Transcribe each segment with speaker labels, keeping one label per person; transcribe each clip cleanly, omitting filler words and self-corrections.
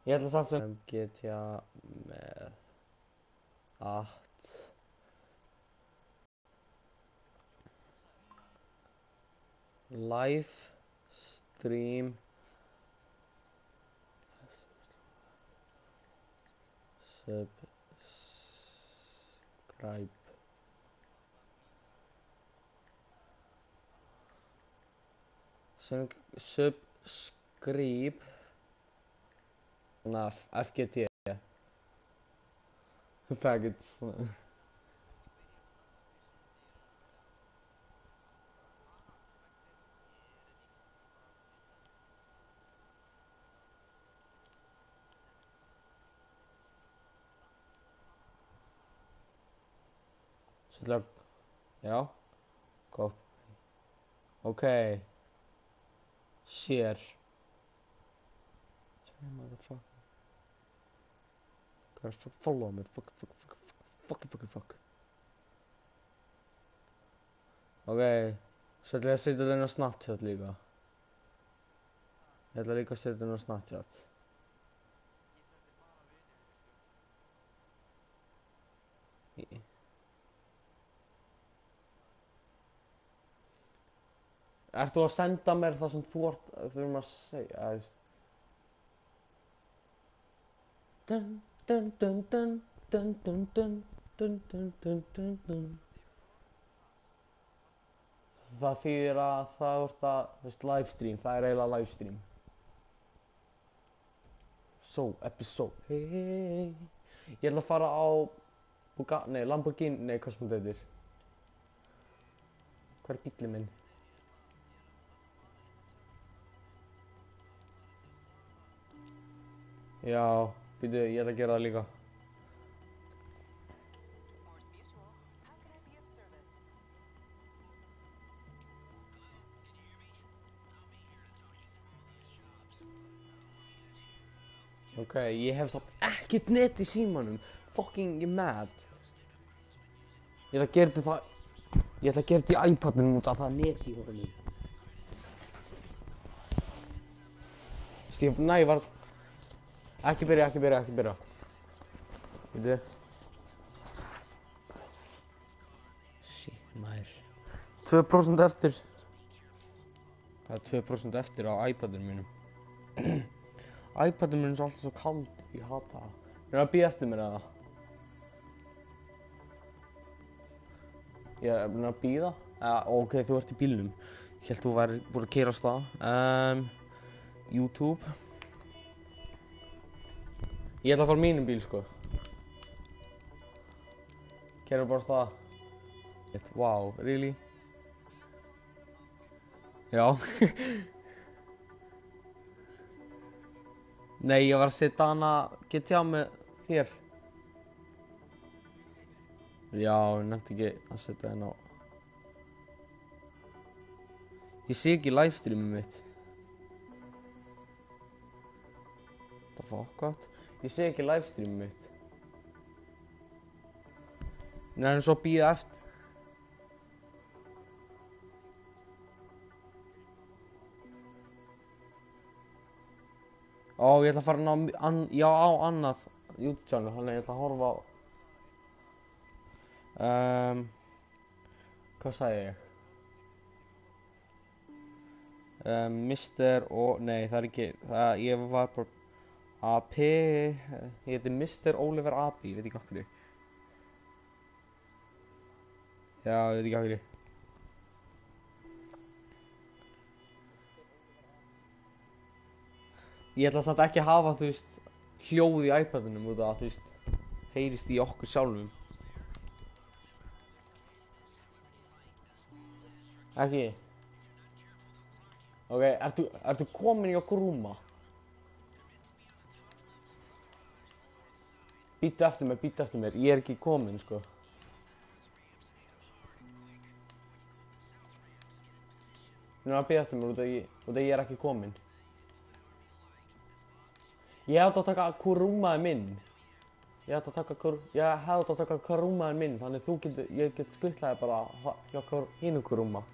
Speaker 1: Ég ætla að satsa GTA með at live stream subscribe subscribe FGT faggots. Så ja, copy. Okay. Share. Sorry, motherfucker. Gotta follow me. Fuck. Okay. Så ætla ég að setja þetta inn á Snapchat líka. Ég ætla líka að setja þetta inn á Snapchat. Ert þú að senda mér það sem þú þurfum að segja? Það þýðir að það vart að, livestream, það eiginlega livestream. So, episode, hey. Ég ætla að fara á Lamborghini, hvað sem þetta heitir. Hvað bíllinn minn? Já, býtu, ég ætla að gera það líka. Ok, ég hef samt ekkert net í símanum. Fucking, ég mad. Ég ætla að gera þetta í iPadinu út af það net í honum. Steve, næ, var... Ekki byrja. Býtu. Shit, maður. 2% eftir. Það er 2% eftir á iPadinu mínum. iPadinu minn er alltaf svo kald, ég hata það. Er að bíða eftir mér eða? Ég er að bíða? Ok, þú ert í bílnum. Ég held þú væri búin að keyra af stað. YouTube. Ég ætla að fara mínum bíl, sko. Keyra bara af stað. Wow, really? Já. Nei, ég var að setja hana GTA með þér. Já, ég nefndi ekki að setja henn á. Ég sé ekki livestreamið mitt. The fuck, what? Ég sé ekki livestreamið mitt. Nei, en svo bíða eftir. Ó, ég ætla að fara á annað YouTube channel, þannig ég ætla að horfa á... Hvað sagði ég? Mr. og... Nei, það er ekki... Ég var bara... AP... Ég heiti Mr. Oliver AB, ég veit ekki af hverju. Já, ég veit ekki af hverju. Ég ætla samt ekki að hafa, þú veist, hljóð í iPadinum út af að, þú veist, heyrist í okkur sjálfum. Ekki? Ok, ertu komin í okkur rúma? Bíddu eftir mér, ég er ekki komin, sko. Nú er að bíða eftir mér út af að ég er ekki komin. Ég hefði átt að taka Kuruma minn. Ég hefði átt að taka Kuruma minn, þannig ég get skuttlaði bara hjá hinu Kuruma.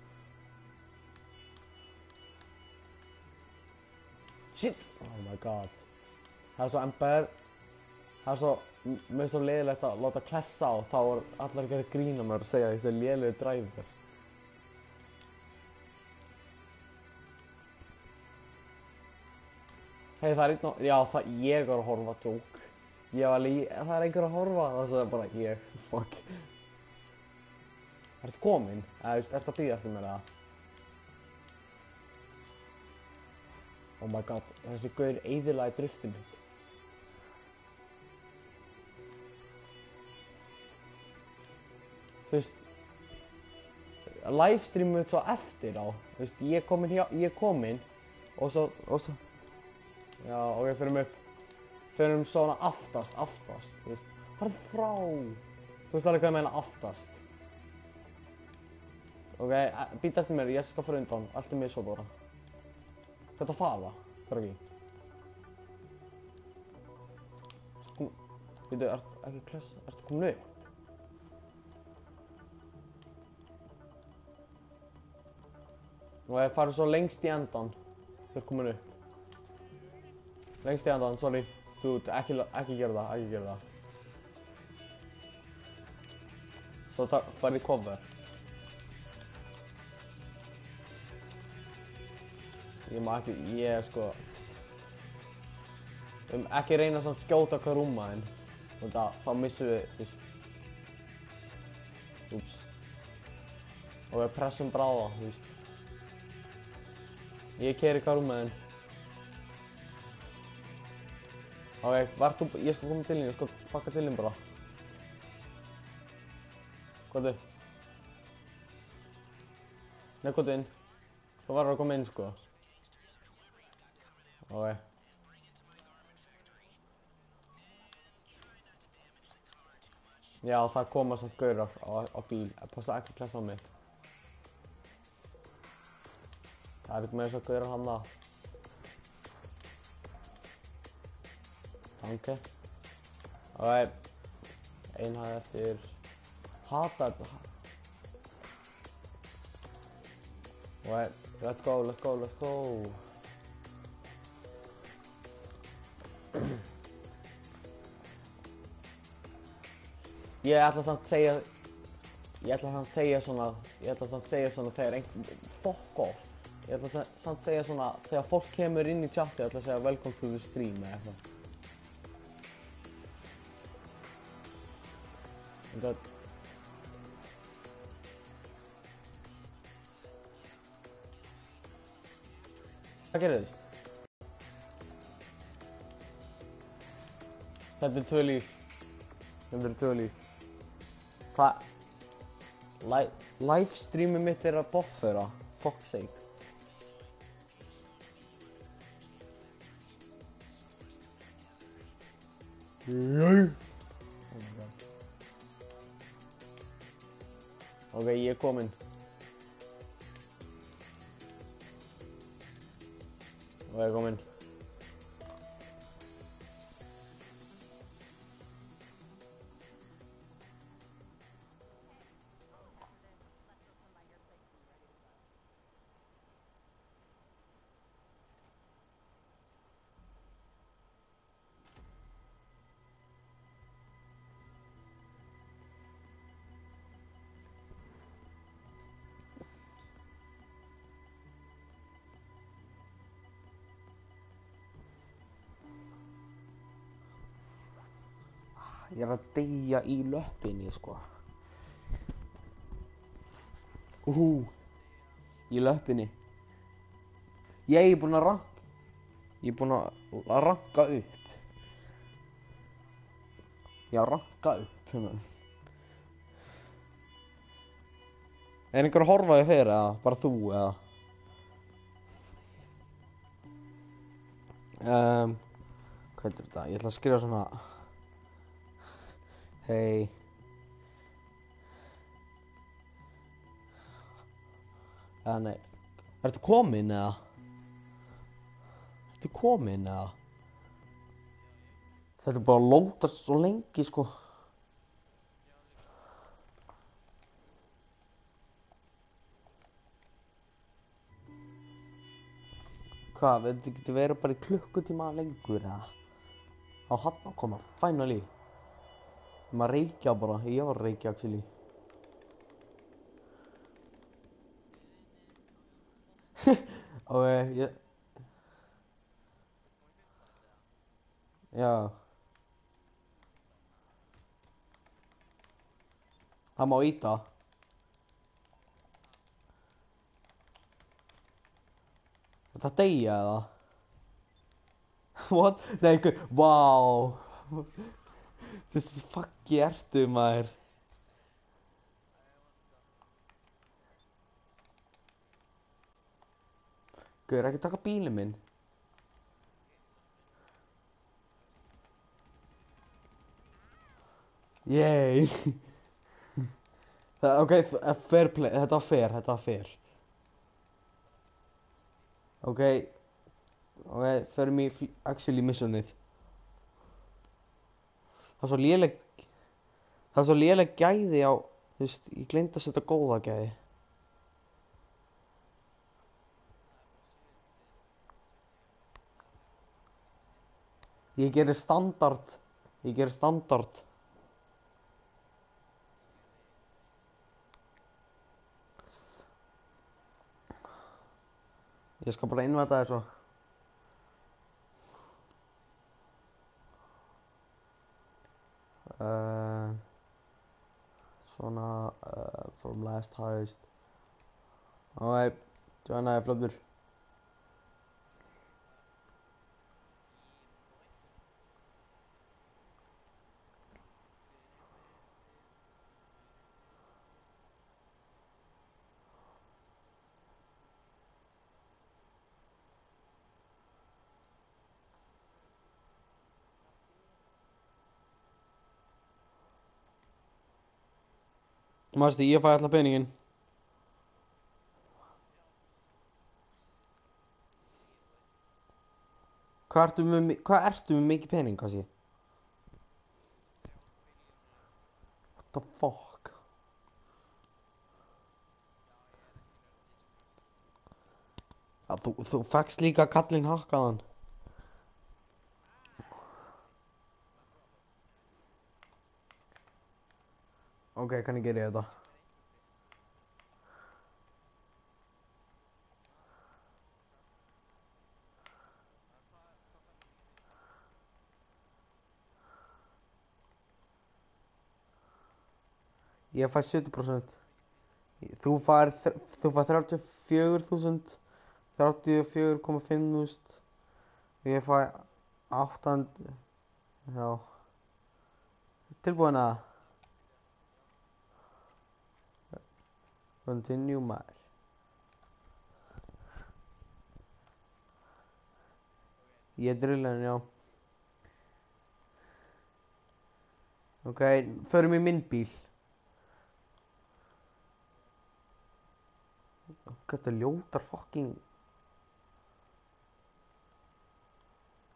Speaker 1: Shit! Oh my god. Það er svo Ember, það er svo, mér er svo leiðilegt að láta klessa á, þá er allir að gera grín á mér og segja þessi lélega driver. Hei, það er einn og, já, ég er að horfa, djók. Ég var það er einhver að horfa, það er bara ég, fuck. Ertu kominn? Eða, ertu að bíða eftir mér, eða? Oh my god, þessi gaur eyðilagði driftið mitt. Þú veist, livestreamum við svo eftir á. Þú veist, ég kom inn og svo, já, ok, förum upp. Förum svona aftast, þú veist. Farðu frá. Þú veist alveg hvað ég meina aftast. Ok, býta eftir mér, ég skal fara undan, allt er mér svo bara. Hvað er að fara? Hvað er ekki? Býtu, ekki klessa, ertu komin upp? Og ég farið svo lengst í endan. Þú ert komin upp. Lengst í endan, sorry. Dude, ekki gera það. Svo farið í cover. Ég sko... Ekki reyna að skjóta hver rúma þinn. Þá missum við, þú veist. Úps. Og við pressum bráða, þú veist. Ég keyri hver rúma þinn. Ok, ég skal koma til þín, ég skal pakka til þín bara. Hvað er þið? Nei, hvað er þinn? Þú verður að koma inn, sko. Ok. Já, það koma samt gaurar á bíl. Passa ekki klessa á mig. Það er ekki með þess að gaurar hann það. Tanki. Ok. Ein hæð eftir. Hata þetta. Ok, let's go. Ég ætla samt að segja svona þegar fuck off. Ég ætla samt að segja svona þegar fólk kemur inn í chati, ég ætla að segja welcome to the stream eða eitthvað. Hvað gerir þið? Þetta er 2 líf. Hvað? Livestreamið mitt er að buffera. Fuck's sake. Ok, ég er kominn. Ég er að deyja í löppinni, sko. Í löppinni. Ég er búinn að ranka upp. Er einhver að horfa í þér, eða bara þú, eða? Hvað er þetta? Ég ætla að skrifa svona... Hei. Nei. Ertu kominn, eða? Þetta er bara að lótast svo lengi, sko. Hvað, þetta getur verið bara í klukkutíma lengur, eða? Á hann að koma, finally. Maður reykja bara, ég var að reykja actually. Ok, já. Það má íta. Þetta deyja eða? What? Nei, wow. Þessi fucki ertu maður. Guður, ekki taka bílinn minn. Yay. Ok, fair play, þetta var fair. Ok, förum í actually missionið. Það er svo léleg, það er svo léleg gæði á, þú veist, ég gleymdi að setja góða gæði. Ég gerir standard. Ég skal bara innvæta þessu. Svona, from last highest. Alright, joinaði flottur. Mástu, ég fæ alltaf peninginn. Hvað ertu með mikið pening, kannski? What the fuck? Ja, þú fekkst líka kallinn hakkaðan. Ok, hvernig ger ég þetta? Ég fæ 70%. Þú fær 34.000, 34,5.000. Ég fæ 800, já. Tilbúin að continue maður. Ég drilla henni, já. Ok, förum í minn bíl. Þetta er ljótar fucking.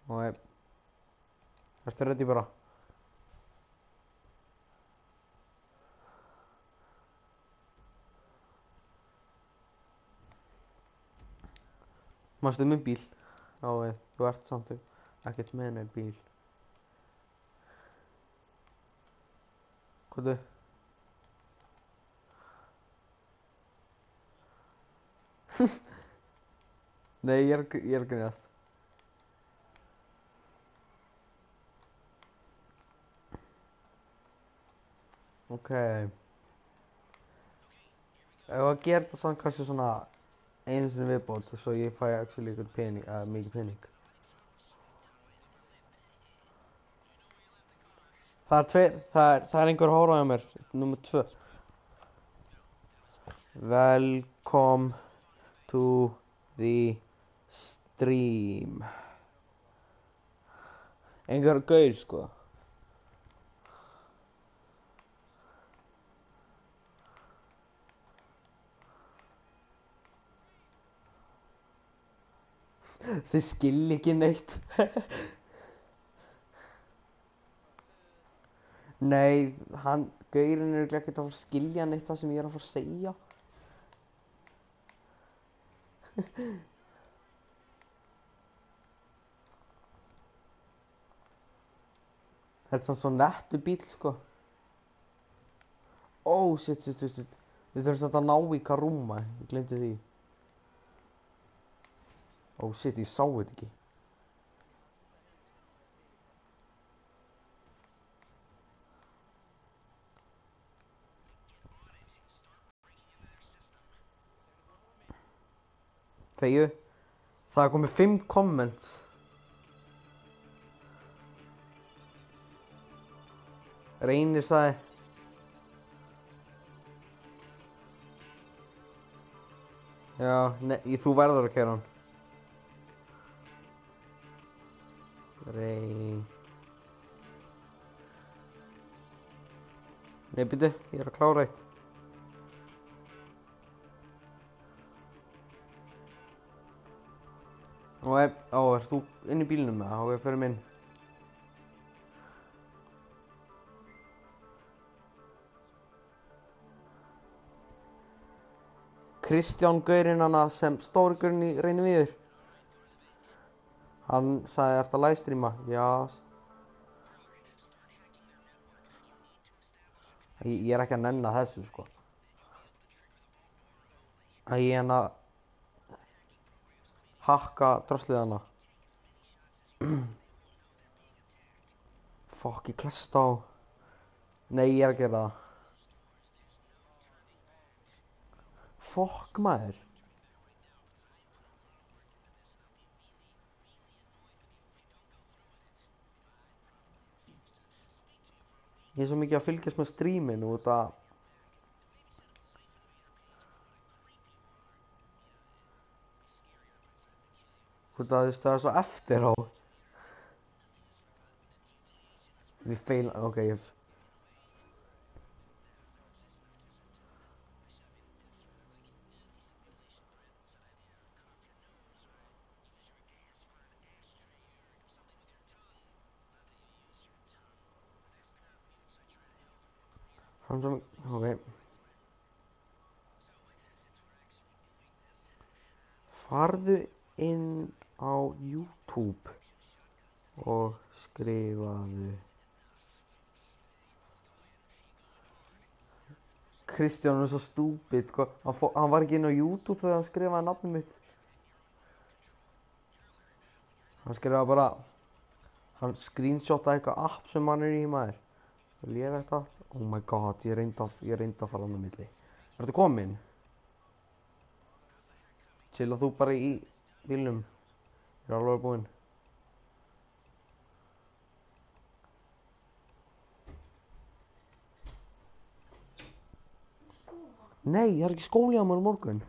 Speaker 1: Ok. Ertu ready bara? Mástu minn bíl? Já, þú ert samt ekkert með henni bíl. Hvað er? Nei, ég er að grínast. Ok. Ef að gera þetta samt kannski svona einu sinni viðbót svo ég fæ actually ykkur pening, mikið pening. Það er einhver hóra á mér, nummer 2. Welcome to the stream. Einhver gaur, sko. Þau skilja ekki neitt. Nei, gaurinn er ekki að fara að skilja neitt það sem ég er að fara að segja. Þetta er svona svo nettu bíl, sko. Ó, shit. Við þurfum þetta að ná í Karuma, ég glemdi því. Ó, shit, ég sá þetta ekki. Þegju, það komið 5 comments. Reynir sagði. Já, þú verður að keyra hann. Nei, byrju, ég er að klára eitt. Ert þú inn í bílnum með það? Og ég fyrir minn. Kristján gaurinn hana sem stóri gaurinn í Reynir Víðir. Hann sagði, ertu að livestreama? Já. Ég er ekki að nenna þessu, sko. Ég hérna hakka draslið hana. Fuck, ég klesta á. Nei, ég er að gera það. Fuck, maður. Ég er svo mikið að fylgjast með streaminu út að það er svo eftir á. Við feil, ok, ok. Farðu inn á YouTube og skrifaðu Kristján er svo stúpid, sko. Hann var ekki inn á YouTube þegar hann skrifaði nafnið mitt. Hann skrifaði bara, hann screenshotaði eitthvað app sem hann er í, maður. Og lélegt allt. Oh my god, ég reyndi að fara hann á milli. Ertu kominn? Chilla þú bara í bílnum. Ég er alveg búinn. Nei, ég er ekki skóli á mér morgun.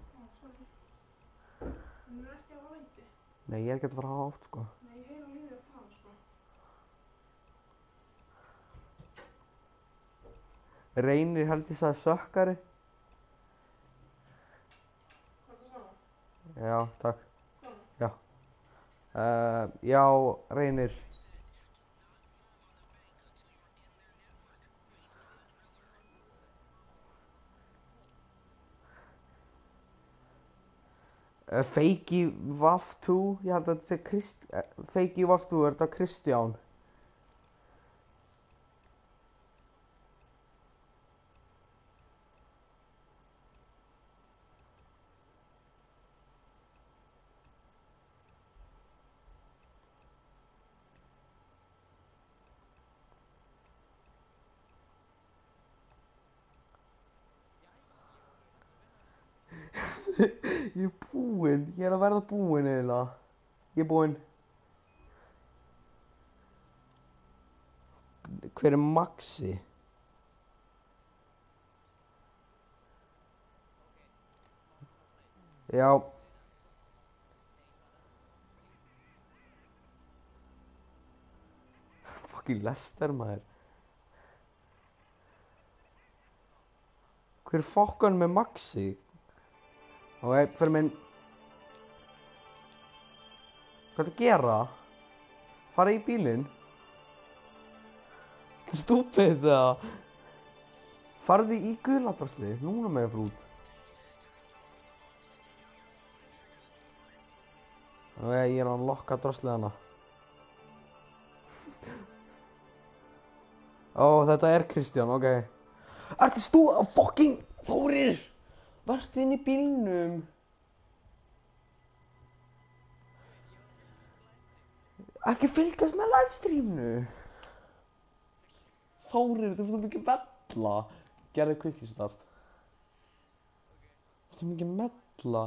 Speaker 2: Þú er ekki að hafa væti?
Speaker 1: Nei, ég er ekki að fara að hafa átt, sko.
Speaker 2: Nei, ég heyr á líður að tala, sko.
Speaker 1: Reynir held ég sagði sökkari.
Speaker 2: Hvað er það sama?
Speaker 1: Já, takk.
Speaker 2: Svona?
Speaker 1: Já. Já, Reynir. Feiki Vaff2, ég held að þetta sé Feiki Vaff2, er þetta Kristján? Ég er búinn, ég er að verða búinn eiginlega. Ég er búinn. Hver er Maxi? Já. Fucking Lester, maður. Hver er fokkan með Maxi? Ok, fyrir minn. Hvað er að gera? Fara í bílinn? Stúpid það. Farðu í guladrasli, núna með það út. Ok, ég er að lokka draslið hana. Ó, þetta er Kristján, ok. Ertu fucking Þórir? Vertu inn í bílnum. Ekki fylgjast með livestreaminu. Þórir, þú fyrir mikið mella. Gerðu quickly start. Þú fyrir mikið mella.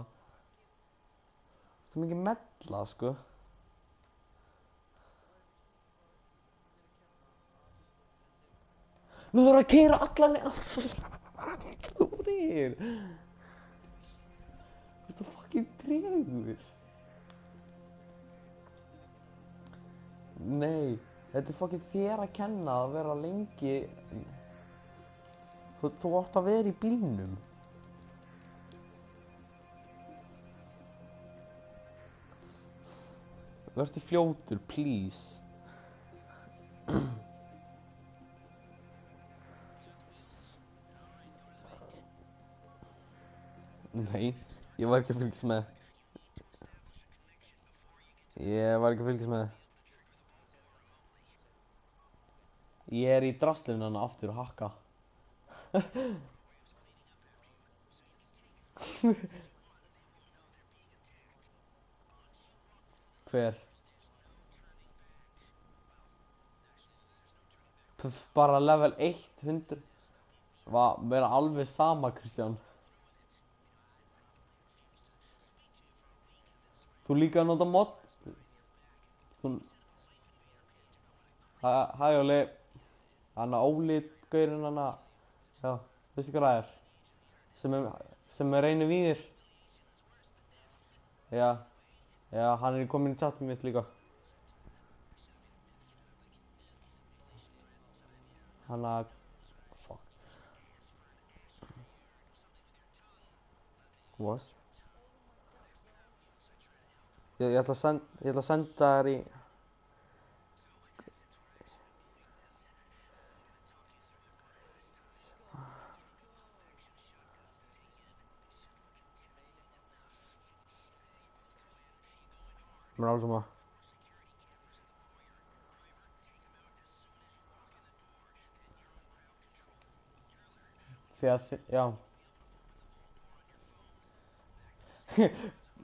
Speaker 1: Þú fyrir mikið mella, sko. Nú þarf að keyra allan Þórir. Þú ert fucking tregur. Nei, þetta er fucking þér að kenna að vera lengi. Þú átt að vera í bílnum. Vertu fljótur, please. Nei, ég var ekki að fylgjast með. Ég var ekki að fylgjast með. Ég er í draslinu hana aftur að hakka. Hver? Bara level 100. Mér er alveg sama, Kristján. Þú líka að nota mod. Hæ Óli. Hanna Óli, gaurinn hana. Já, veistu hvað það er? Sem er einu víðir. Já, hann er komin í chatið mitt líka. Hanna, fuck. What? Ég ætla að senda þér í. Mér er alveg sama. Já.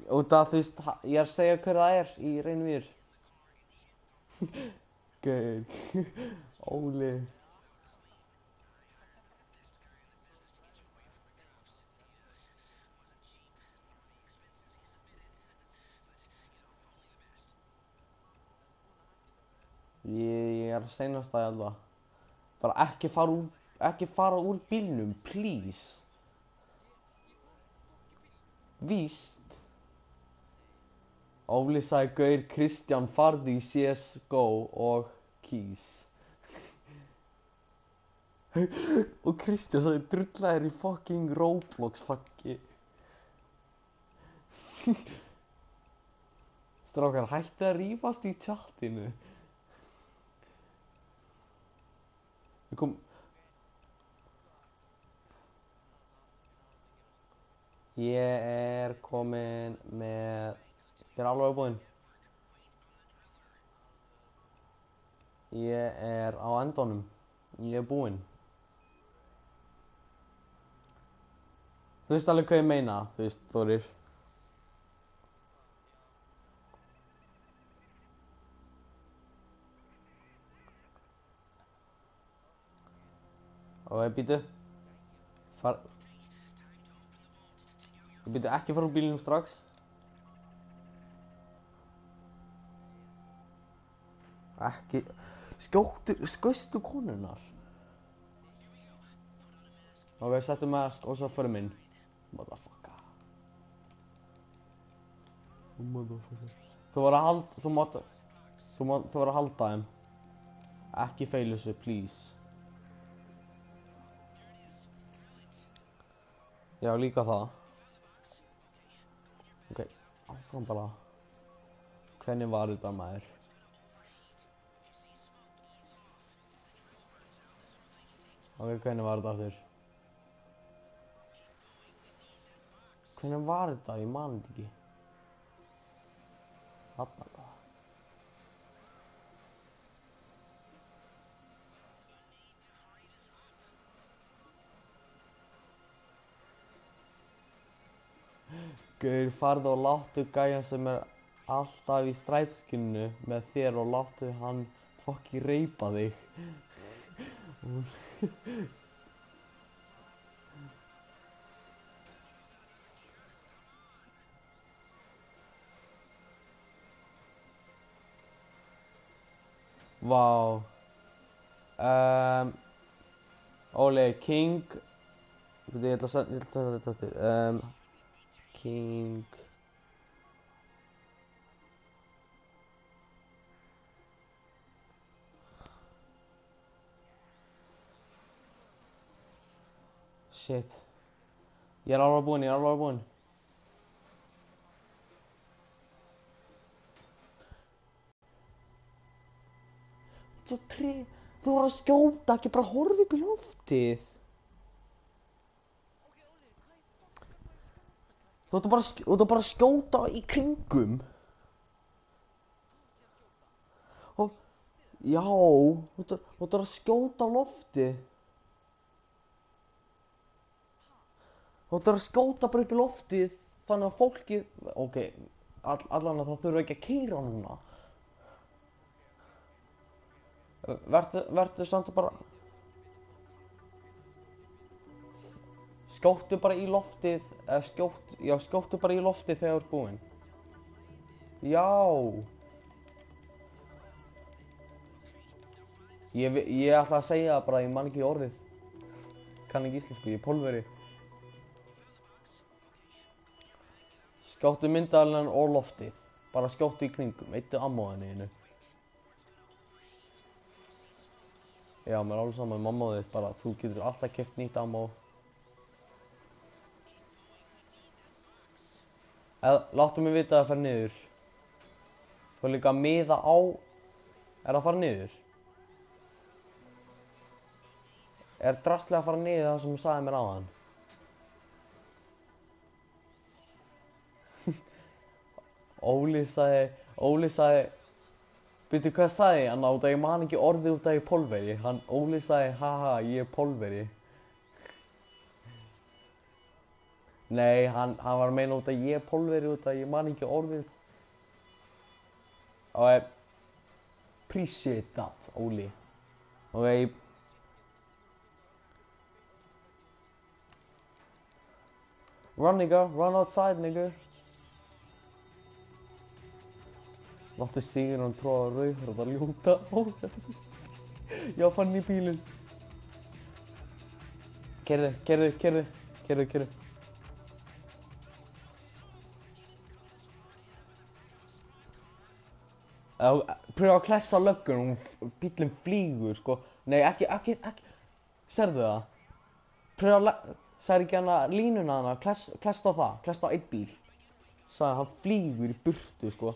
Speaker 1: Út af þú veist, ég er að segja hver það er í Reynvíður. Gaur. Óli. Ég er að seinast það alltaf. Bara ekki fara úr bílnum, please. Víst. Óli sagði gaur Kristján farðu í CSGO og kýs. Og Kristján sagði drullaðir í fucking Roblox fucking. Strákar, hætti að rífast í chatinu. Ég er komin með. Ég er alveg búinn. Ég er á endanum. Ég er búinn. Þú veist alveg hvað ég meina, þú veist, Þórir. Og býtu. Býtu ekki fara úr bílnum strax. Ekki. Skaustu konunnar. Ok, settu mask og svo förum inn. Motherfucker. Þú var að halda þeim. Ekki feila þessu, please. Já, líka það. Ok, áfram bara. Hvernig var þetta maður? Ok, hvernig var þetta aftur? Hvernig var þetta? Ég man þetta ekki. Þarna bara. Gaur, farðu og láttu gæjan sem er alltaf í strætiskynninu með þér og láttu hann fokki reypa þig. Vá. Óli, King. Ég ætla að segja þetta aftur. King. Shit. Ég er alveg búinn. Svo þú voru að skjóta, ekki bara horfa upp í loftið. Þú ert bara að skjóta í kringum. Og, já, þú ert að skjóta á loftið. Þú ert að skjóta bara upp í loftið, þannig að fólkið, ok, allan að það þurfa ekki að keyra núna. Vertu samt bara... Skjóttu bara í loftið, skjóttu bara í loftið þegar þú ert búinn. Já. Ég ætla að segja það bara, ég man ekki orðið. Kann ekki íslensku, ég er Pólveri. Skjóttu myndavélarnar og loftið. Bara skjóttu í kringum, eittu ammóðinni þínu. Já, mér er alveg saman með mamma og þitt bara, þú getur alltaf keypt nýtt ammó. Láttu mig vita að það fer niður. Þú er líka að miða á... Er það að fara niður? Er drastlega að fara niður það sem þú sagði mér áðan? Óli sagði... Byrju, hvað sagði hann út að ég man ekki orðið út að ég er Pólveri? Óli sagði, haha, ég er Pólveri. Nei, hann var að meina út að ég er Pólveri út að ég man ekki orðið. Og appreciate that, Óli. Ok. Run, nigga. Run outside, nigga. Láttu sigurinn hann tróða rauðhærða ljóta. Já, fann í bílinn. Keyrðu. Pröfa að klessa löggun, bílinn flýgur, sko. Nei, ekki. Serðu það? Pröfa að sagði ekki hana línuna hana, klesta á það, klesta á einn bíl. Sagði hann flýgur í burtu, sko.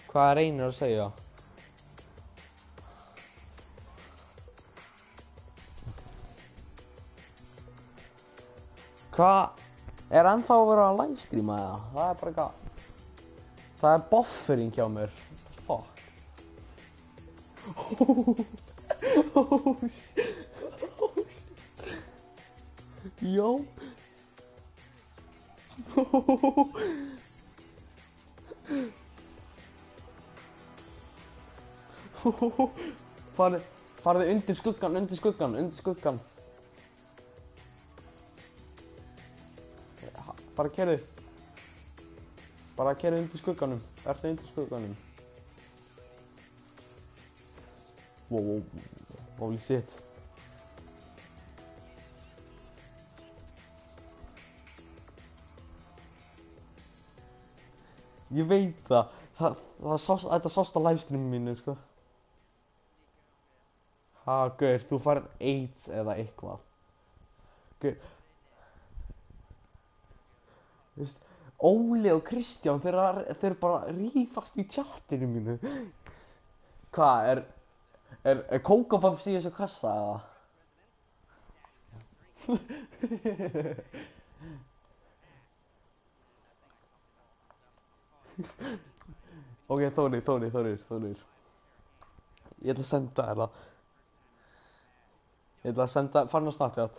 Speaker 1: Hvað reynir að segja? Hvað? Er ennþá að vera að livestreama eða? Það er bara eitthvað... Það er buffering hjá mér. What the fuck? Já. Farðu undir skuggan. Bara keyrðu undir skugganum. Ertu undir skugganum? Wow, holy shit. Ég veit það. Þetta sást á livestreamu mínu, sko. Ha, gaur, þú fær AIDS eða eitthvað. Gaur. Þú veist, Óli og Kristján, þeir eru bara að rífast í tjattinu mínu. Hvað, er Coco Puffs í þessu kassa, eða? Ok, Þórir. Ég ætla að senda þér það. Ég ætla að senda, farin á Snapchat.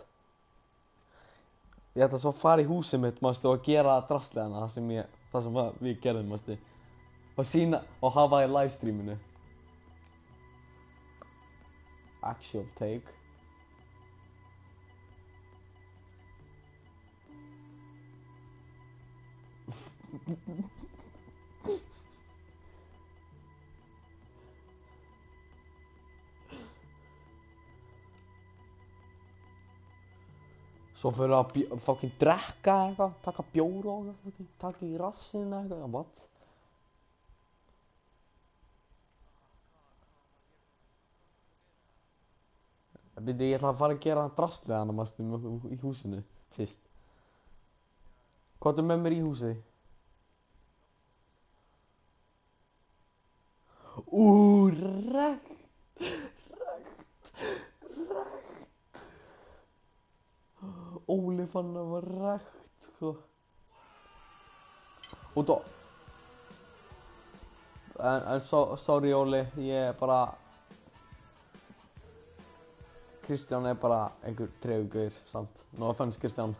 Speaker 1: Ég ætla svo að fara í húsið mitt, mástu, og gera drastlegana það sem við gerðum, mástu. Og sína, og hafa það í livestreaminu. Actual take. Svo fyrir að fucking drekka eitthvað, taka bjóra og eitthvað, taka í rassinn eitthvað, what? Bíddu, ég ætla að fara að gera drastlegana, mástu, í húsinu, fyrst. Komdu með mér í húsið. Rekt. Óli fann að var rekt, sko. Út á... sorry Óli, ég bara... Kristján er bara einhver tregur gaur, samt. No offense, Kristján.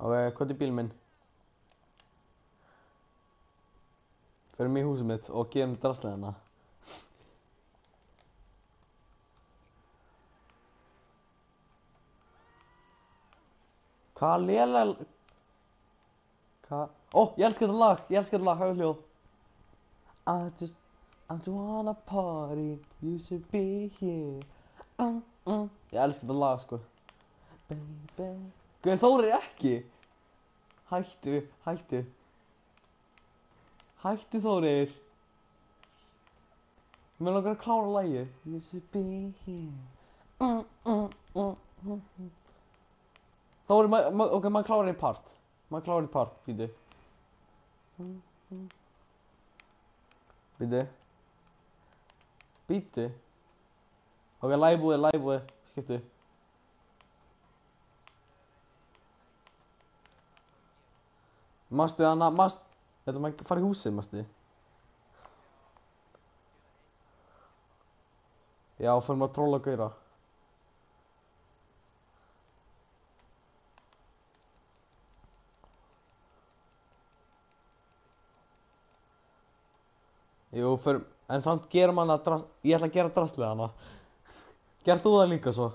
Speaker 1: Ok, hvað er bílinn minn? Förum í húsið mitt og gerum drastlegana. Hvað lélega... Hvað... Ó, ég elskar þetta lag, höfðu hljóð. I just wanna party, you should be here. Ég elskar þetta lag, sko. Baby... Guð, Þórir ekki! Hættu. Hættu, Þórir. Mér langar að klára lagið. You should be here. Þórir, ok, maður klárar í part. Býtu. Ok, lagið, skiptu. Mástu hana, þetta maður fara í húsið, mástu. Já, fyrir maður að tróla gauðra. Jú, en samt gerum hana ég ætla að gera drastlega hana. Gerð þú það líka svo?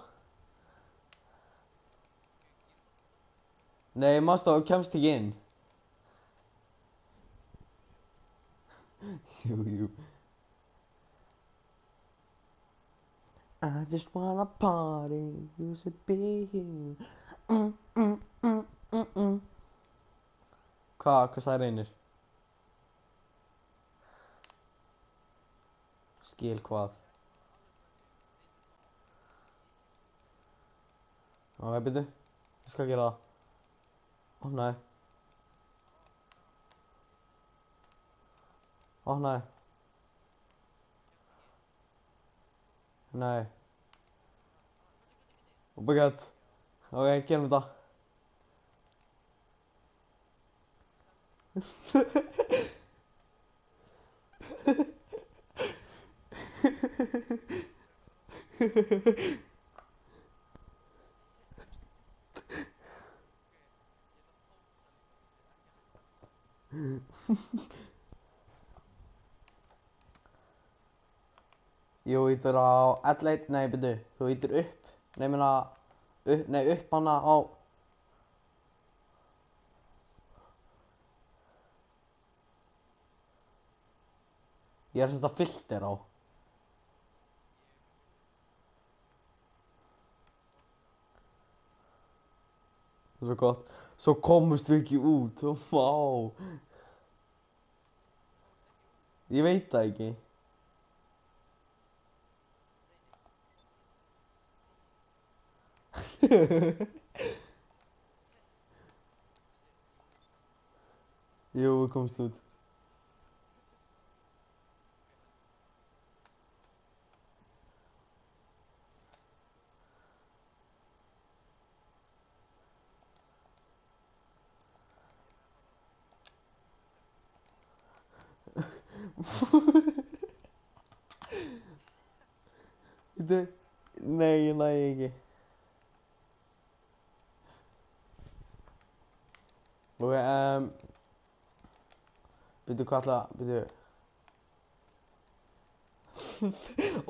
Speaker 1: Nei, mástu, þú kemst ekki inn. Jú. I just wanna party, you should be here. Hvað sagði Reynir? Skil hvað? Ok, byrju. Ég skal gera það. Ó, nei. Ó, nei. Nei. Oh my god. Ok, gerum þetta. Jú, ítur á L1, nei, byrju, þú ítur upp, nei, meina, upp hana á... Ég er að setja filter á. Það er svo gott. Svo komust við ekki út, vá. Ég veit það ekki. Jú, við komst út. Þetta, nei, ég næ ekki. Ok, byrju hvað byrju.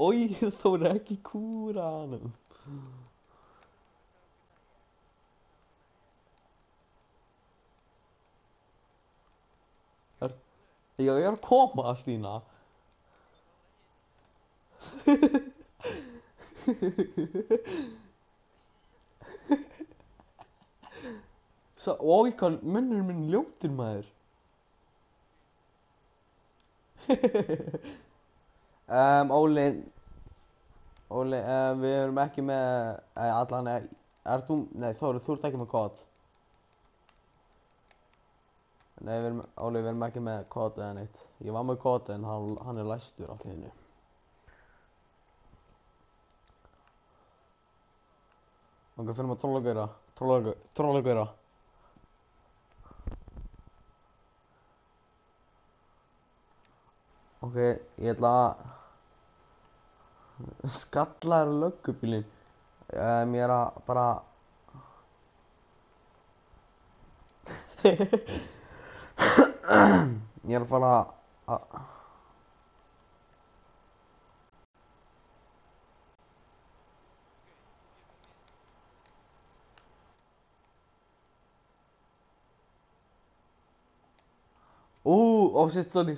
Speaker 1: Oj, þú er ekki kúranum. Ég er að koma, Stína. Oj, hvað munnur minn ljótur maður. Óli, við erum ekki með allan, þú, nei Þóri, þú ert ekki með kod. Nei, Óli, við erum ekki með kod eða neitt. Ég var með kod en hann er læstur allt í hennu. Ok, fyrir maður trollagauðra. Ok, ég ætla að skalla þér löggubílinn. Ég er að bara... Ég er að fara að... Oh shit, sorry.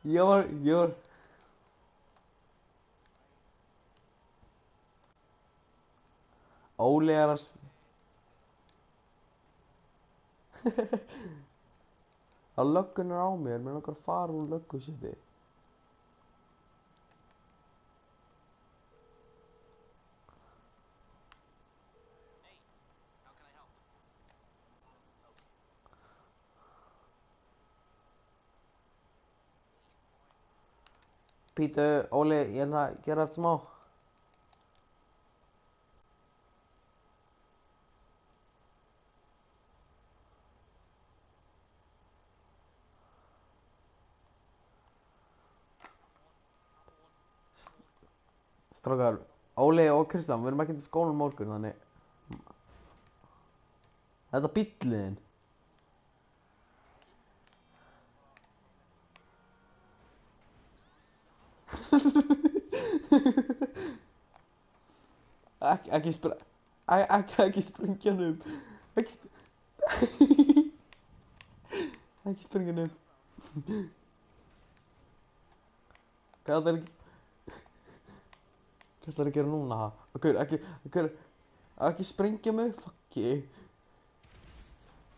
Speaker 1: Ég var... Óli er að... Það löggun er á mér langar að fara úr löggusiti. Pítu, Óli, ég ætla að gera eftir smá. Strákar, Óli og Kristján, við erum ekki til skólanum morgun, þannig... Þetta er bíllinn. Ekki sprengja hann upp. Ekki sprengja hann upp. Hvað ætlar að gera núna? Ekki sprengja mig, fucki.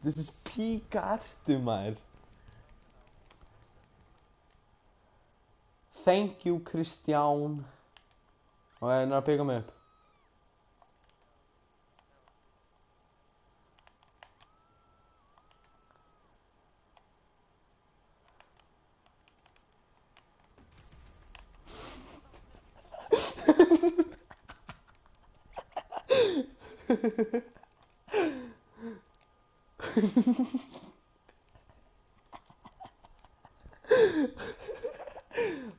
Speaker 1: Þetta er píka ertu maður. Thank you, Kristján. Og það er að píka mig upp.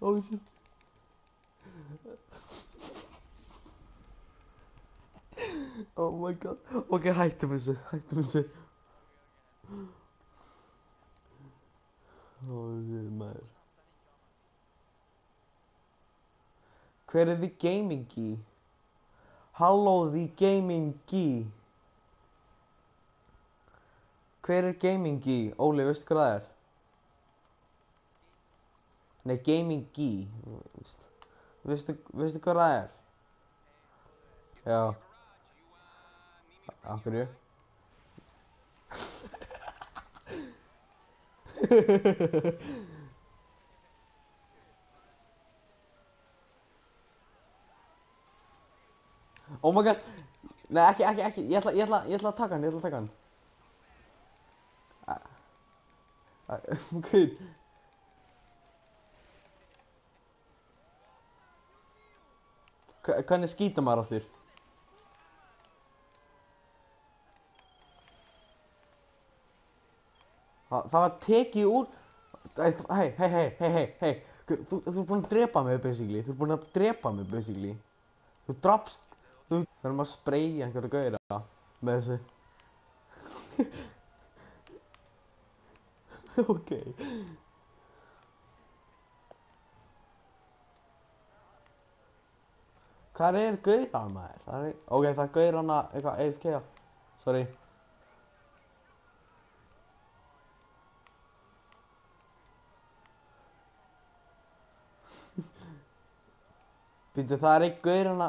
Speaker 1: Oh shit. Oh my god. Ok, hættum þessu. Oh shit, maður. Hver er the gaming key? Halló, the gaming key. Hver er gaming key? Óli, veistu hvað það er? Nei, gaming key. Veistu hvað það er? Já. Af hverju? Oh my god. Nei, ekki. Ég ætla að taka hann. Good. Hvernig skýta maður aftur? Það var tekið úr... Hei. Þú ert búinn að drepa mig, basically. Þú drapst... Þú þurfum að sprayja einhverju gauðra með þessu. Ok. Hvað er gauðran maður? Ok, það er gauðran að eitthvað AFK-a. Sorry. Býttu, það er einn gaur hana.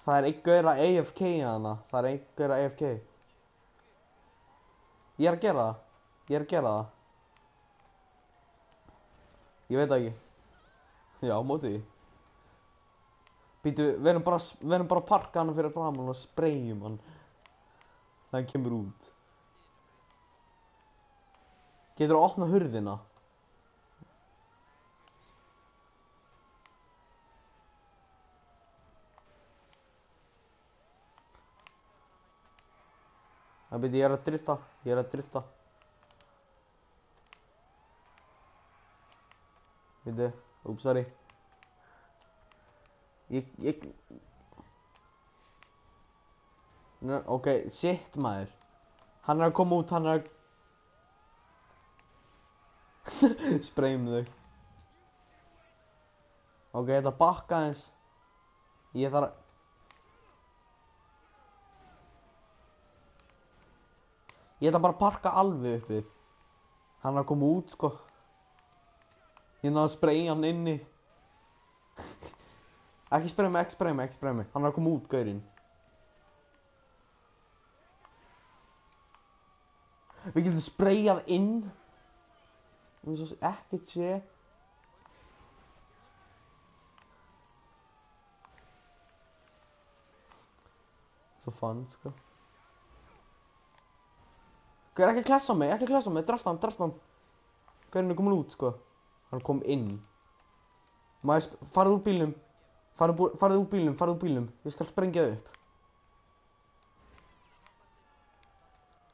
Speaker 1: Það er einn gaur að AFK hana. Það er einn gaur að AFK. Ég er að gera það. Ég veit það ekki. Já, mótið því. Býttu, við erum bara að parka hana fyrir framan og sprayjum hann. Það kemur út. Getur að opna hurðina? Það byrja, ég er að drifta. Byrja, oops, sorry. Ok, shit maður. Hann er að koma út, Sprayum þau. Ok, þetta bakka eins. Ég þarf að... Ég ætla bara að parka alveg uppi. Hann er að koma út, sko. Ég náðu að spraya hann inni. Ekki spraya mig. Hann er að koma út, gaurinn. Við getum sprayað inn. Við svo ekkert sé. Svo fun, sko. Gaur, ekki klessa á mig, drafst hann. Gaurinn er komin út, sko. Hann kom inn. Farðu úr bílnum. Farðu úr bílnum. Ég skal sprengja þau upp.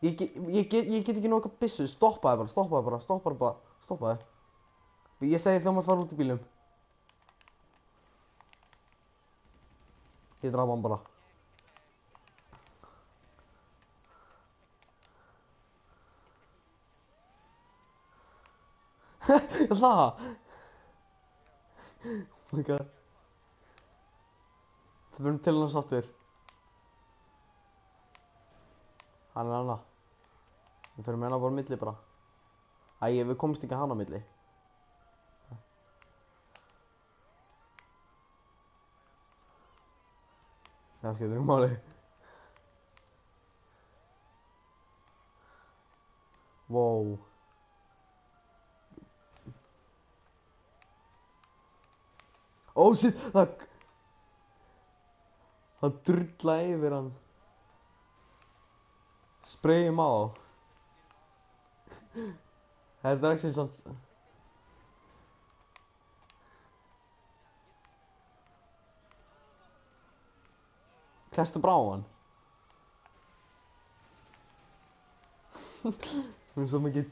Speaker 1: Ég get ekki nóg eitthvað byssu. Stoppaði bara. Ég segi þegar maður fara út í bílnum. Ég draf hann bara. Ég hlaða. Oh my god. Það verðum til hans aftur. Hann er hana. Við fyrir með hana bara á milli bara. Æ, við komumst ekki hana á milli. Það skilur ekki máli. Wow. Oh shit, það drullaði yfir hann. Sprayjum á. Þetta er ekki samt. Klestu bara á hann. Við erum svo mikið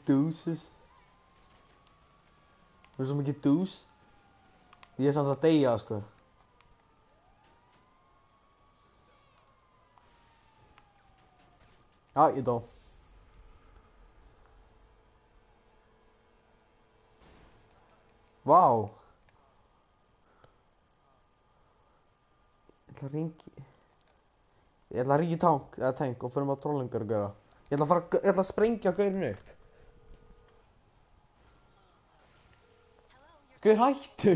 Speaker 1: deuces. Ég er samt að deyja, sko. Já, ég dó. Vá. Ég ætla að ringi tank og fyrir maður trollingar að gera. Ég ætla að sprengja gaurinn upp. Gaur, hættu!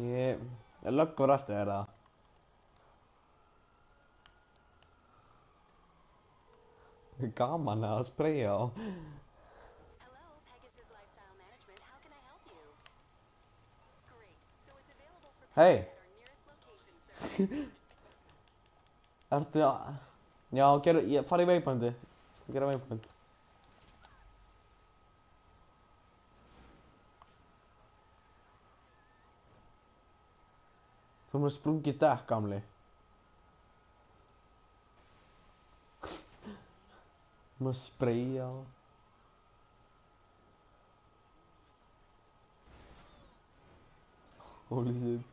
Speaker 1: Ég löggur eftir þér það. Gaman að sprayja á. Hei! Ertu að... Já, fara í veipandi. Skal gera veipandi. Þú erum að sprungið dekk, gamli. Þú erum að spreyja á. Holy shit.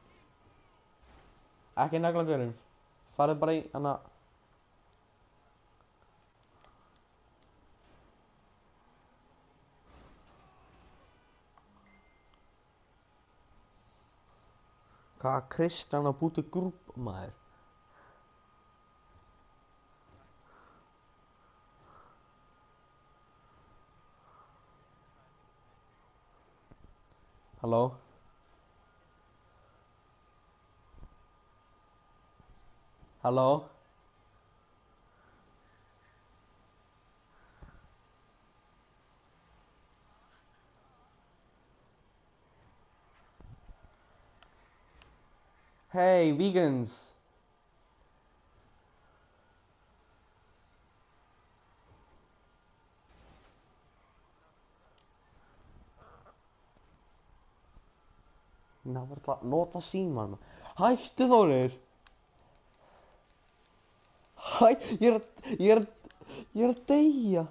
Speaker 1: Ekki negla görinn. Farið bara í hana. Hvað Kristján að búti grúp, maður? Halló? Halló? Hey, vegans! Ná, var það nota síman. Hættu Þórir! Ég er að deyja.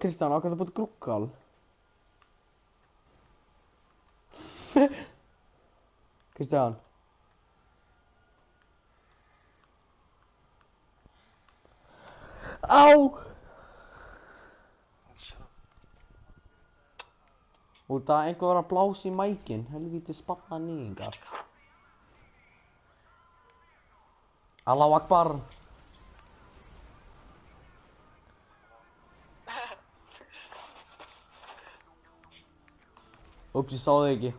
Speaker 1: Kristján, ákveð það búið grúkkal? Kristján. Á! Út að einhver var að blása í mækinn, helvíti spanna nýðingar. Allahu Akbar. Úps, ég sá þig ekki.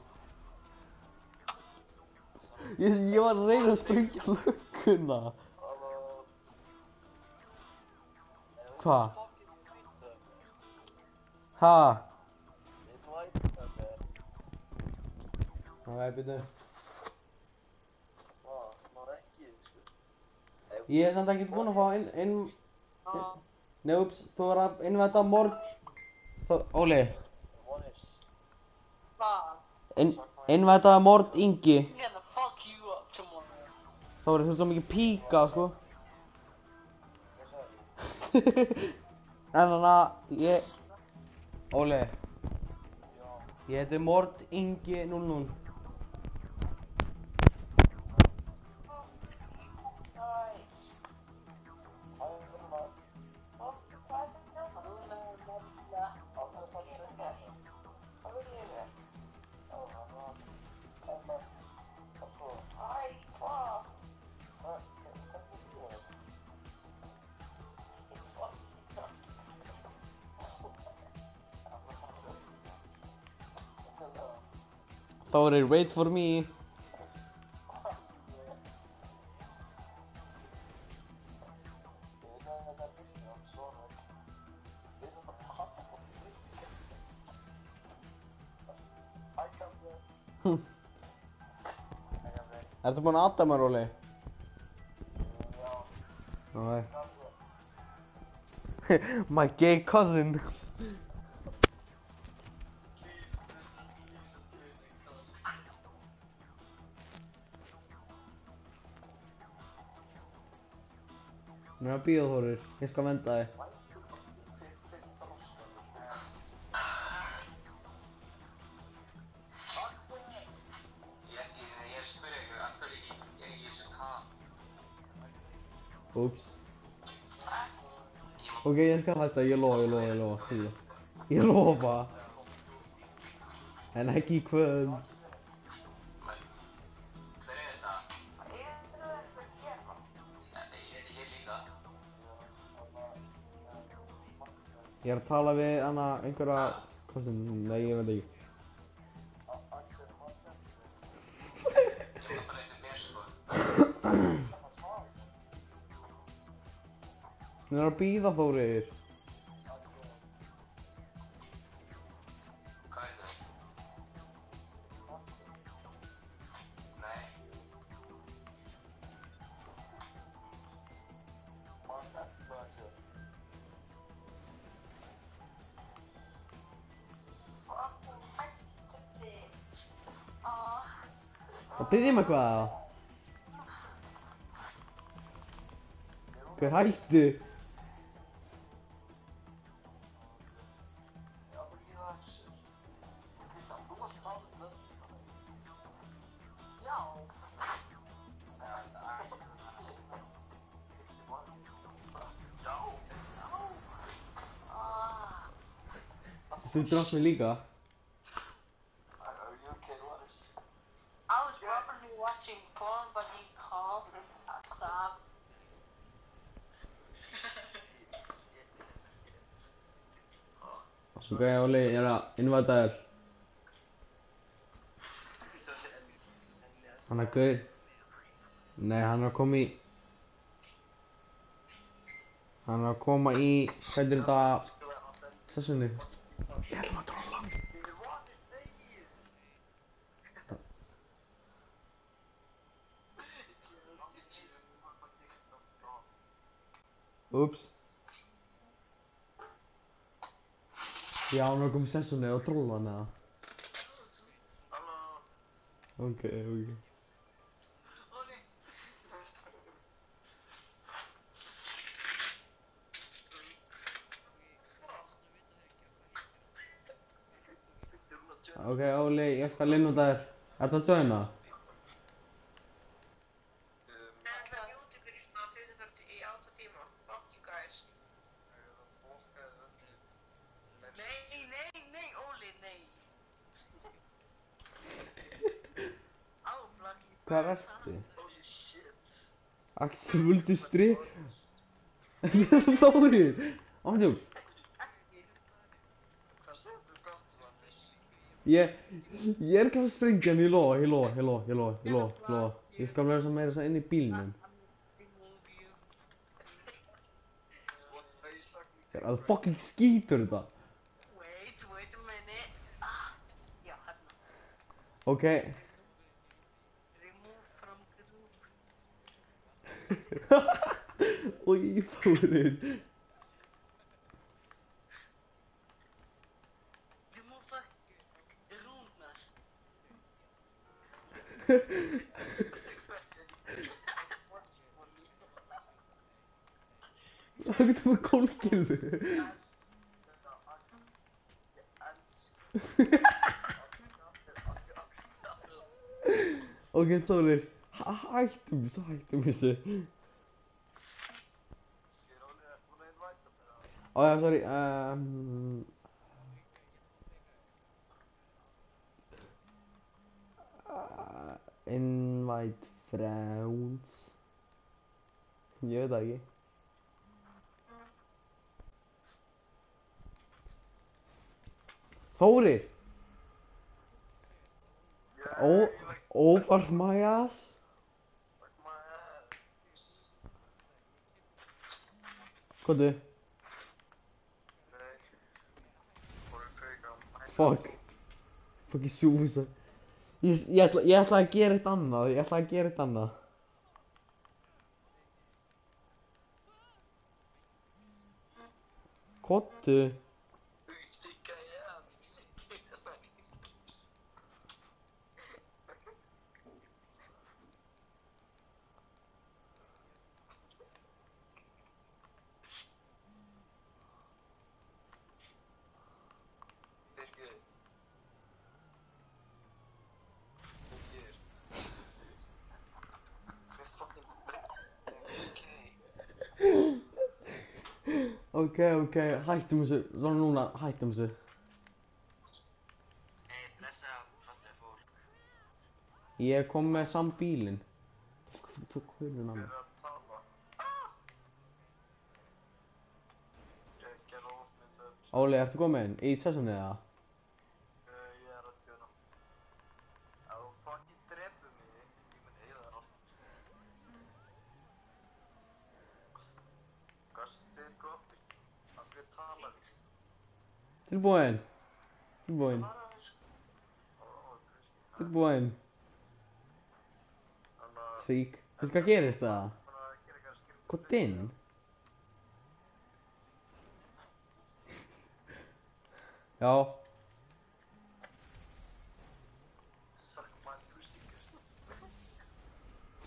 Speaker 1: Ég var að reyna að sprengja lögguna. Hvað? Ha? Byrju. Ég er samt ekki búinn að fá Nei, úps, þú var að innvæta morð... Óli. Innvæta morð Ingi. Þá var þú svo mikið píka, sko. En þannig að ég... Óli. Ég heiti Mord Ingi 00. Þórir, wait for me. Ertu búinn að adda mér, Óli? Já. My gay cousin. Mér er að bíða Þórir, ég skal venda þig.
Speaker 3: Ég spyrir ykkur, af hverju ég er í þessu kam?
Speaker 1: Úps. Ok, ég skal hætta, ég lofa. Ég lofa. En ekki í kvöld.
Speaker 3: Hver er þetta? Ég líka.
Speaker 1: Ég er að tala við hana einhverja... Hvað sem... Nei, ég veit ekki.
Speaker 3: Ég var bara eitthvað mér, sko.
Speaker 1: Hún er að bíða Þórir. Það byrjum eitthvað eða? Hver hættu? Þú drátt mig líka.
Speaker 3: I was probably watching porn, but he called. Stop.
Speaker 1: Ok, Óli, ég er að invita þér. Hann er gaur. Nei, hann er að koma í... Hann er að koma í... Hvað er þetta... Sessunni? Ég ætlum að trolla hann. Úps. Já, hann er að koma í sessunni og trolla hann eða? Ok. Ok, Óli, ég skal innúta þér. Ertu að joina?
Speaker 3: Ég ætla að mjúta ykkur í svona 20-40 í 8 tíma. Fuck you guys. Nei, Óli, nei. Á, blokki.
Speaker 1: Hvað ertu? Axel, viltu strip? Þórir! Ándjóks. Ég er ekki að sprengja hann, ég lofa. Ég skal vera svo meira svo inn í bílnum. Það fucking skítur þetta.
Speaker 3: Wait a minute. Já, hérna.
Speaker 1: Ok.
Speaker 3: Remove from group.
Speaker 1: Új, Þórir.
Speaker 3: Remove rúnar.
Speaker 1: Sagði með kólkiðu. Ok, Þórir. Hættum þessu. Ó já, sorry. Invite friends. Ég veit það ekki. Þórir! Fuck my ass. Komdu. Fuck. Fucking suicide. Ég ætla að gera eitt annað. Komdu. Ok, hættum þessu. Svona núna, hættum þessu.
Speaker 3: Blessa, fattu fólk.
Speaker 1: Ég kom með samt bílinn. Þú tók hurðina á mig. Óli, ertu kominn í sessunni eða?
Speaker 4: Ég er að þjóna. Ef þú fucking drepur mig, ég mun eyða þér allt. Hvað styrir goppi? Af hverju talar þig?
Speaker 1: Tilbúin.
Speaker 4: Tilbúin.
Speaker 1: Sík. Veistu hvað gerist það? Komdu inn. Já.
Speaker 4: Suck my pussy, Kristoffer.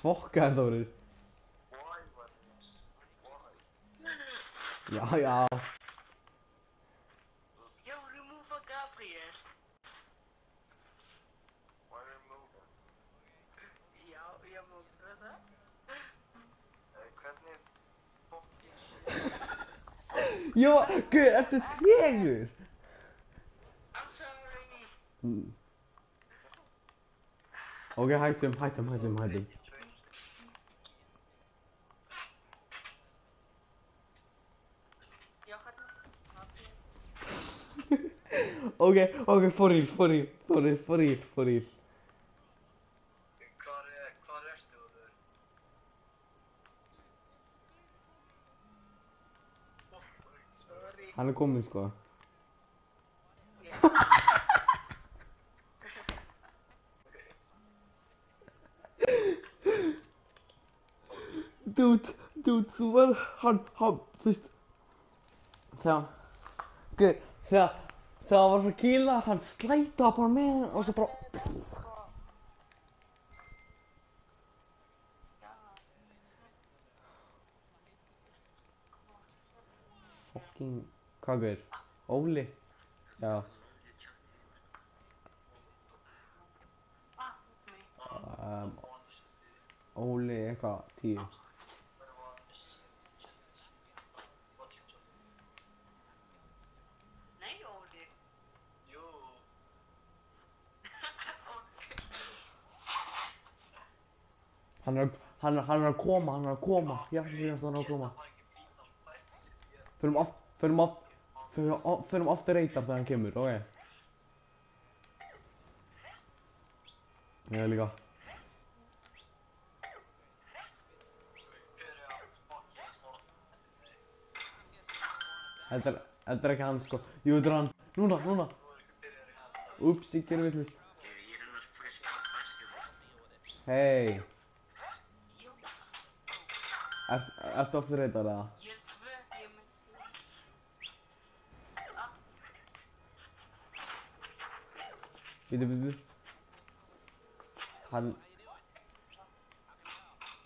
Speaker 1: Fokkaði Þórir.
Speaker 4: Why var this? Why?
Speaker 1: Já, já.
Speaker 3: Yo, remove a Gabriel.
Speaker 4: Why remove him?
Speaker 3: Já, ég múldi það.
Speaker 4: Hvernig fucking shit?
Speaker 1: Já, guð, ertu tregur?
Speaker 3: I'm sorry.
Speaker 1: Ok, hættum.
Speaker 3: Já, hvernig?
Speaker 1: Ok, for real.
Speaker 4: Hvar ertu þú?
Speaker 3: Sorry.
Speaker 1: Hann er kominn, sko.
Speaker 3: Yeah.
Speaker 1: Dude, þú var, hann, þú veist, þegar hann var svo kýla, hann slætaði bara með hann og svo bara, fucking, hvað guður, Óli, já, Óli eitthvað 10.
Speaker 3: Nei, Óli.
Speaker 4: Jú.
Speaker 1: Hann er að koma, já, hann er að koma. Förum aftur reytar þegar hann kemur, ok? Ég líka. Þetta er ekki hann, sko. Jú, þetta er hann. Núna. Úps, ég gerir villist. Hei. Ertu aftur reytar, eða?
Speaker 3: Ég myndi.
Speaker 1: Bíddu.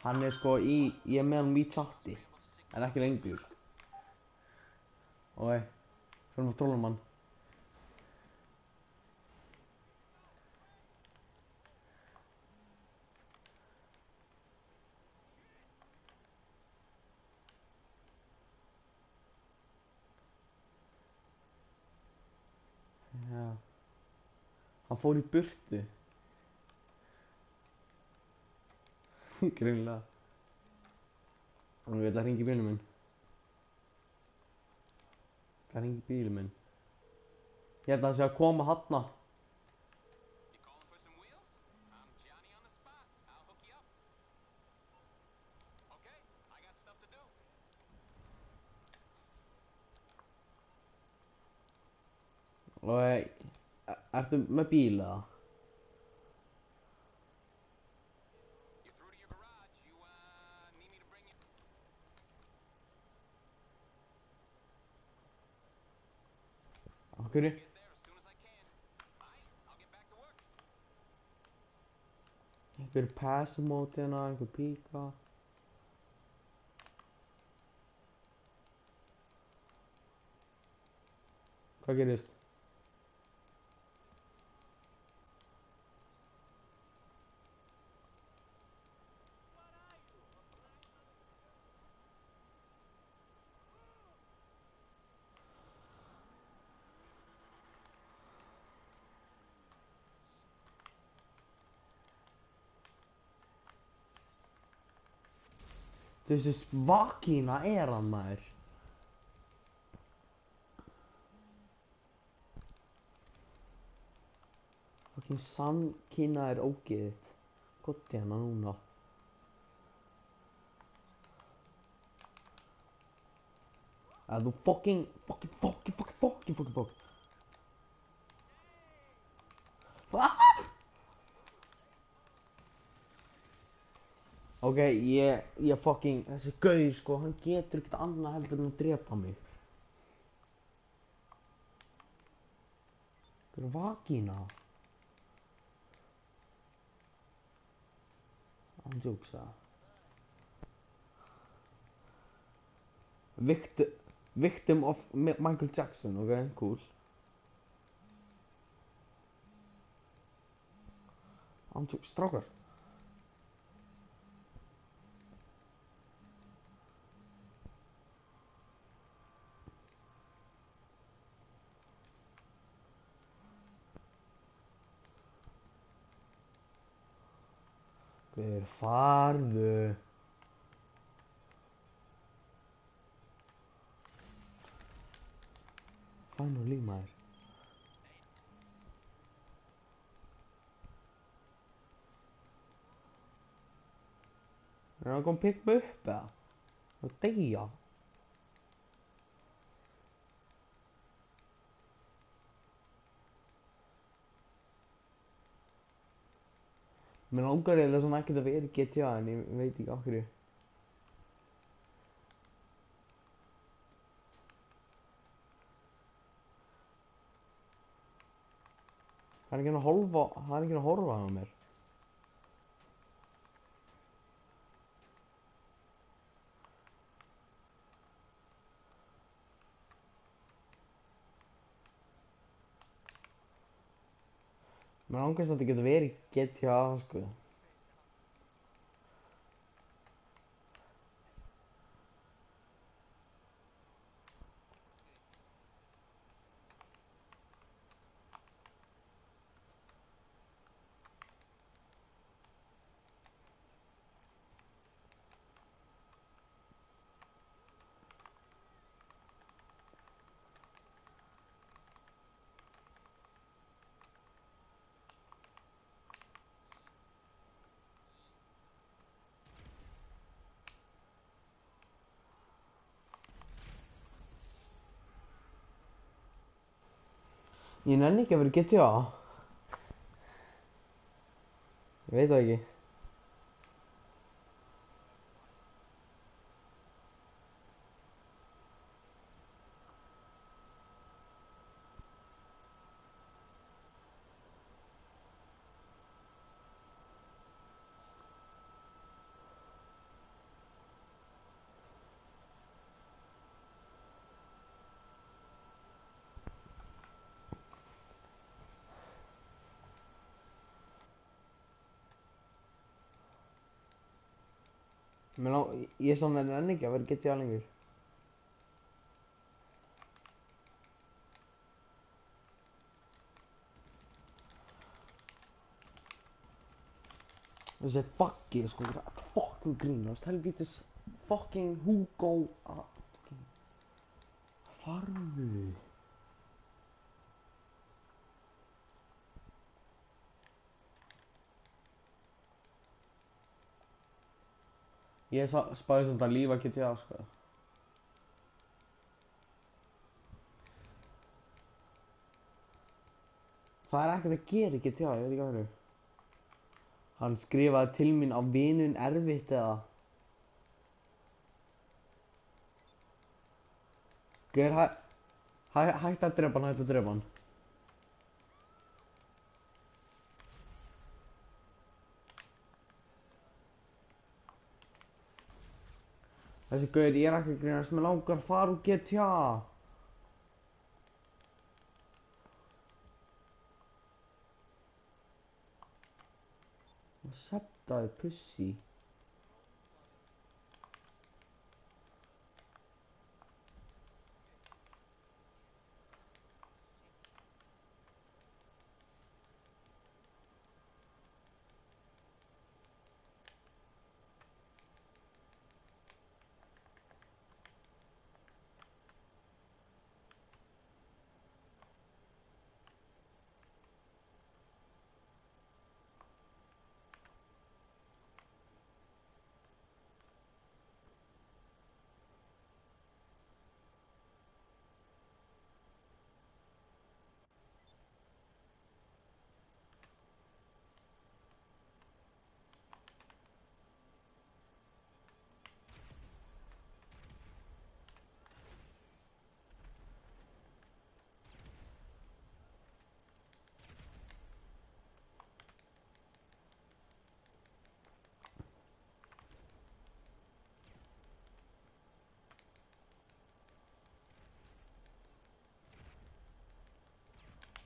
Speaker 1: Hann er sko ég er með hann í chatti, en ekki lengur. Ok, förum að tróla hann. Já. Hann fór í burtu. Greinilega. Og ég ætla að hringja í bílinn minn. Ég held að hann sé að koma þarna. Og ertu með bíl eða? Af hverju? Einhver passumóti hérna, einhver píka. Hvað gerist? Þessi svakína er hann, maður. Fucking samkynna er ógeðið. Gotti hana núna. Að þú fucking. Ok, ég fucking, þessi gauð sko, hann getur ekkert annað heldur en að drepa mig. Einhver vagína. Ándjóks það. Victim of Michael Jackson, ok, cool. Ándjóks, strákar. Hver farðu? Finally, maður. Er hann komið að pikka mig upp eða? Og deyja? Mér langar eiginlega svona ekkert að vera í GTA en ég veit ekki af hverju. Það er enginn að horfa á mér. Mér langar samt að geta verið í GTA, sko. Ég nenni ekki að vera í GTA. Ég veit það ekki. Ég er svona nenni ekki að vera í GTA lengur. Þessi buggi, sko, það er fucking grínast. Helvítis fucking Hugo. Farðu. Ég spáði samt að lífa GTA, sko. Það er ekkert að gera í GTA, ég veit ekki hvað það er. Hann skrifaði til mín á vinun erfitt eða. Gaur, hægt að drepa hann, hægt að drepa hann. Þessi gaur, ég er ekki að grínast, mér langar að fara úr GTA. Og septaði pussi.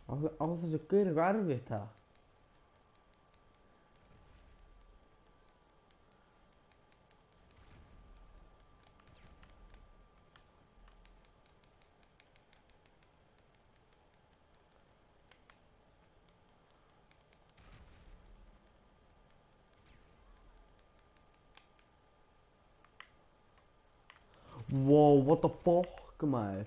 Speaker 1: Á þessu gaur eitthvað erfitt það? Wow, what the fuck, maður?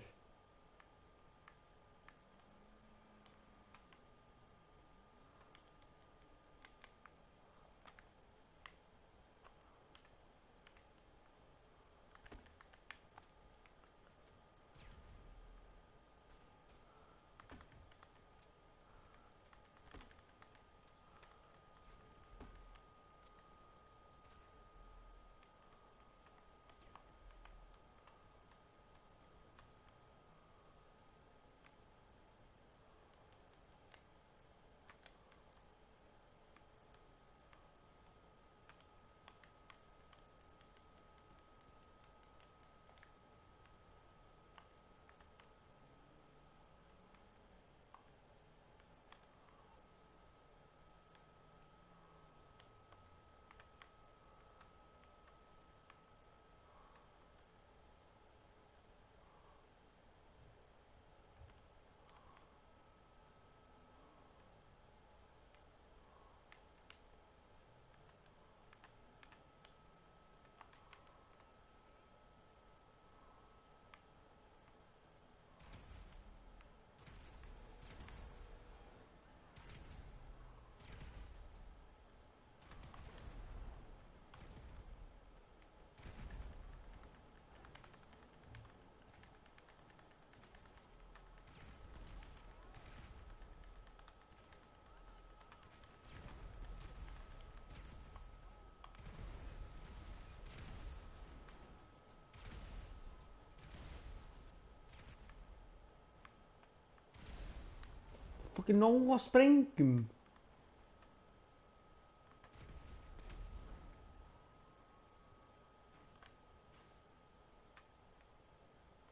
Speaker 1: Fucking nóg að sprengjum.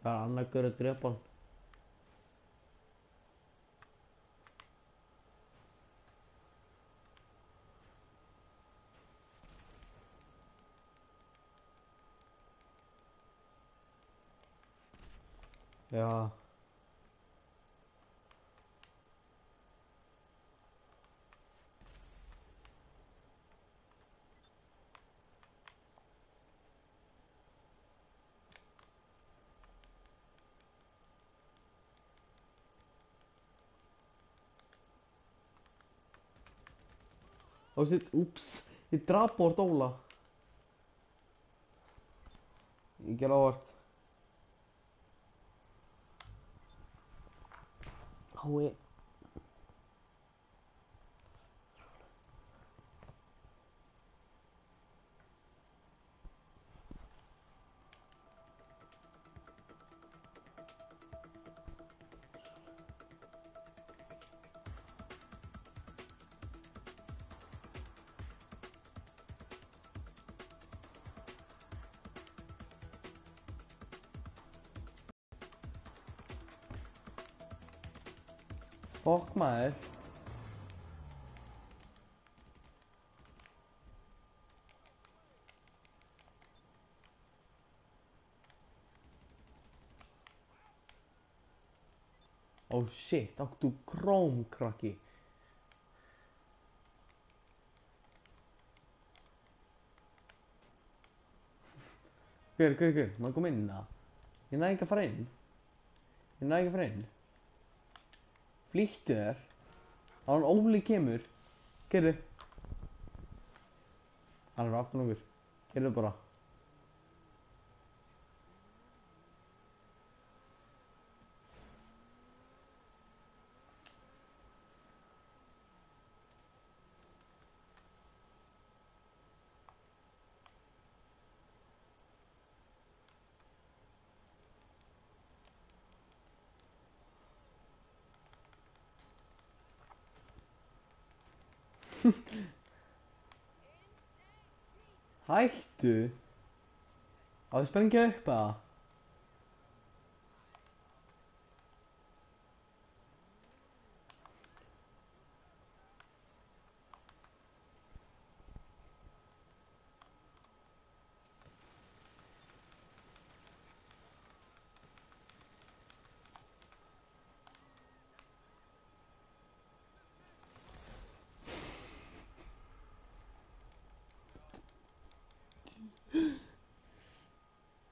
Speaker 1: Það er annar gaur að drepa hann. Já. Og sitt, úps, ég drap bort Óla. Ég gerði óvart. Hái. Fokk maður. Oh shit, áttu króm, krakki. Hver, má ég koma inn það? Ég næ ekki að fara inn. Flýttu þér. Á hann Óli kemur. Gerðu. Hann er aftan okkur. Gerðu bara. Hættu. Á að sprengja upp eða?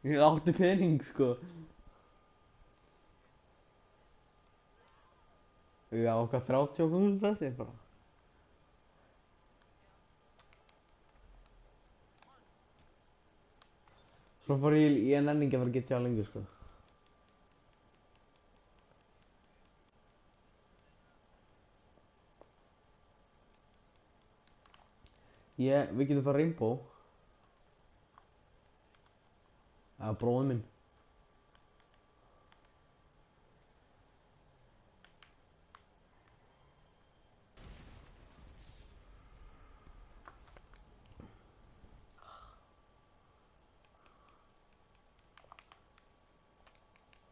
Speaker 1: Ég átti pening, sko. Ég á okkar 30.000 þessi bara. Svo fór ég nenni ekki að fara GTA lengur, sko. Við getum farið Rainbow. Eða bróðir minn.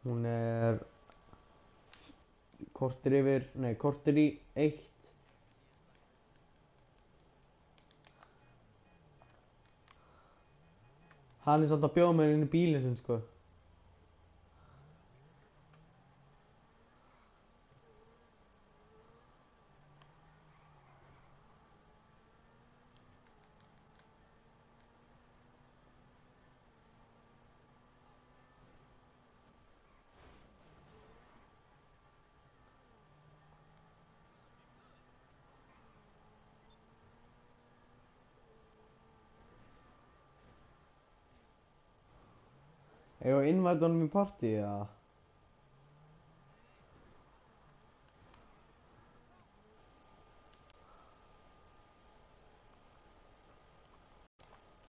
Speaker 1: Hún er korter í 1. Hann er samt að bjóða mér inn í bílinn sinn, sko. Ég var innvætt honum í partí, eða?